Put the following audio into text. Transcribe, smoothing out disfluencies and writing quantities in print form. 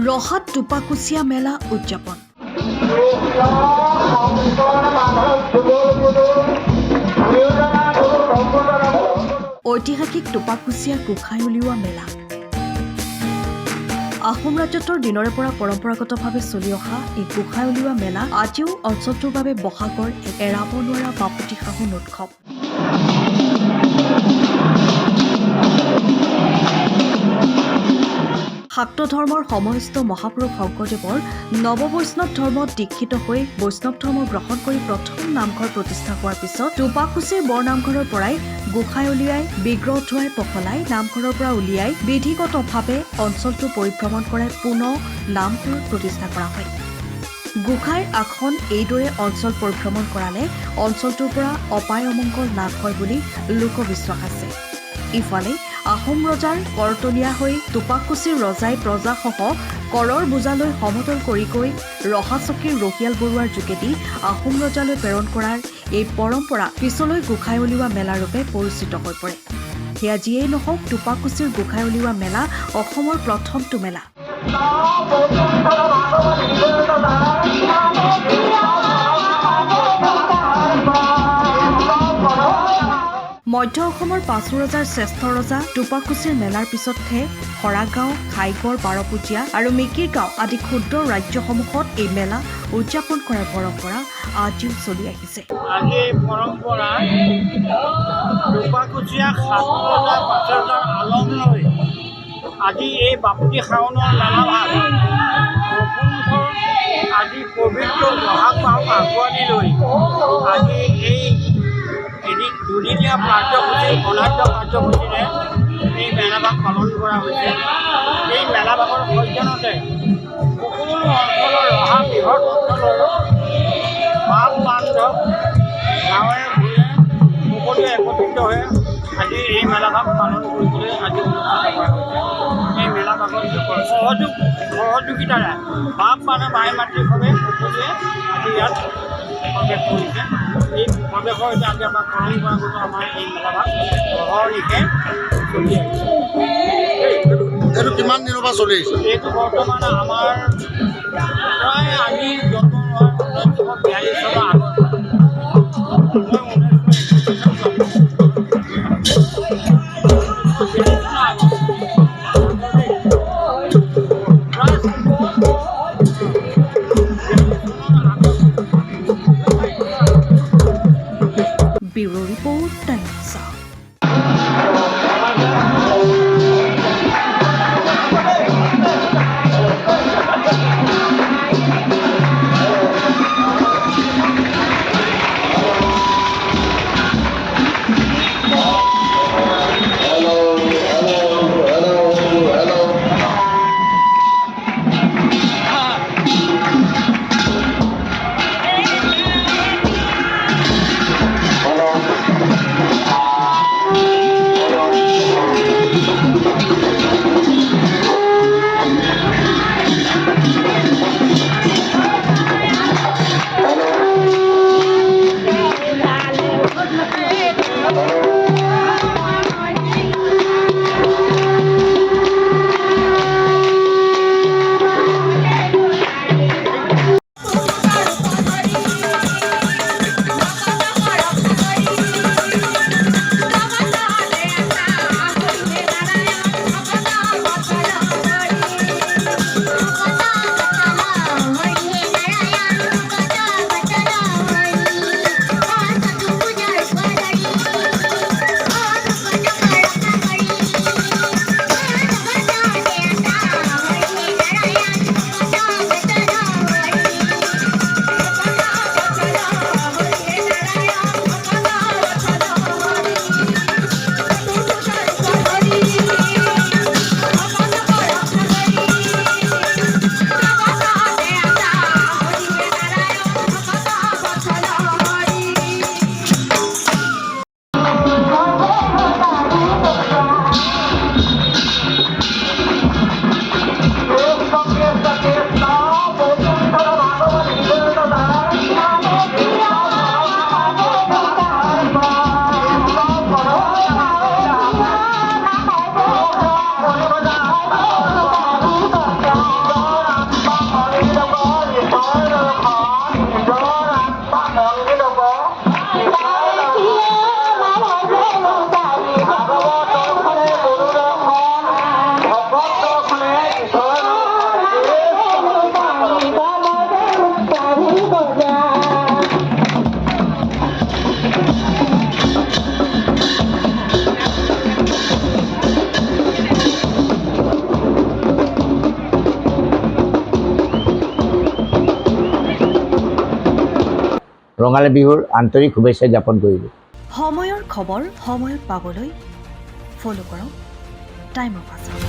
ৰহাত টোপাকুচিয়া মেলা উদযাপন। ঐতিহাসিক টোপাকুচিয়া গোসাঁই উলিওৱা মেলা। আহোম ৰাজত্বৰ দিনৰে পৰা পৰম্পৰাগতভাৱে চলি অহা এই গোসাঁই উলিওৱা মেলা আজিও অঞ্চলটোৰ বাবে বহাগৰ এক এৰাব নোৱাৰা বাপতি সাহোন উৎসৱ। শাক্ত ধৰ্মৰ সময়স্থ মহাপুৰুষ শংকৰদেৱৰ নৱবৈষ্ণৱ ধৰ্মত দীক্ষিত হৈ বৈষ্ণৱ ধৰ্ম গ্ৰহণ কৰি প্ৰথম নামঘৰ প্ৰতিষ্ঠা হোৱাৰ পিছত টোপাকুচিৰ বৰনামঘৰৰ পৰাই গোসাঁই উলিয়াই বিগ্ৰহ ধুৱাই পখলাই নামঘৰৰ পৰা উলিয়াই বিধিগতভাৱে অঞ্চলটো পৰিভ্ৰমণ কৰাই পুনৰ নামঘৰ প্ৰতিষ্ঠা কৰা হয়। গোসাঁইৰ আসন এইদৰে অঞ্চল পৰিভ্ৰমণ কৰালে অঞ্চলটোৰ পৰা অপায় অমংগল নাশ হয় বুলি লোকবিশ্বাস আছে। ইফালে আহোম ৰজাৰ কৰতলীয়া হৈ টোপাকুচিৰ ৰজাই প্ৰজাসহ কৰৰ বোজালৈ সমতল কৰি গৈ ৰহাচকীৰ ৰহিয়াল বৰুৱাৰ যোগেদি আহোম ৰজালৈ প্ৰেৰণ কৰাৰ এই পৰম্পৰা পিছলৈ গোসাঁই উলিওৱা মেলা ৰূপে পৰিচিত হৈ পৰে। সেয়া যিয়েই নহওক, টোপাকুচিৰ গোসাঁই উলিওৱা মেলা অসমৰ প্ৰথমটো মেলা। মধ্য অসমৰ পাঁচু ৰজাৰ শ্ৰেষ্ঠ ৰজা টোপাকুচিৰ মেলাৰ পিছতহে হৰাগাঁও, খাইগড়, বাৰপুজীয়া আৰু মিকিৰ গাঁও আদি ক্ষুদ্ৰ ৰাজ্যসমূহত এই মেলা উদযাপন কৰাৰ পৰম্পৰা আজিও চলি আহিছে। আজি এই পৰম্পৰা টোপাকুচিয়া ৰজাৰ আলম লৈ আজি এই বাপতি সাহোনৰ মেলা ভাগ আজি পবিত্ৰ বহাগ মাহক আগুৱানি লৈ আজি এই দুদিনীয়া কাৰ্যসূচী অনাঢ্য কাৰ্যসূচীৰে এই মেলাভাগ পালন কৰা হৈছে। এই মেলাভাগৰ সজ্জনতে সকলো অঞ্চলৰ ৰহা বৃহৎ অঞ্চলৰ বাপ বান্ধৱ গাঁৱে ভূঞে সকলোৱে একত্ৰিত হৈ আজি এই মেলাভাগ পালন কৰিবলৈ আজি অনুষ্ঠিত কৰা হৈছে। এই মেলাভাগত সহযোগিতাৰে বাপ মানুহ ভাই মাতৃভাৱে সকলোৱে আজি ইয়াত প্ৰৱেশ কৰিছে। এই প্ৰৱেশৰ এতিয়া আজি আমাৰ পৰম্পৰাগত আমাৰ এই মেলাভাগ অহৰ্নিশে চলি আহিছে। এইটো কিমান দিনৰ পৰা চলি আহিছে? এইটো বৰ্তমান আমাৰ প্ৰায় আমি জন্ম হোৱাৰ 1942 চনৰ আগত Bureau Report, Times Up. Rongali বিহুৰ আন্তৰিক শুভেচ্ছা জ্ঞাপন কৰিলোঁ। সময়ৰ খবৰ সময়ত পাবলৈ ফ'ল' কৰক টাইম অফ আছাম।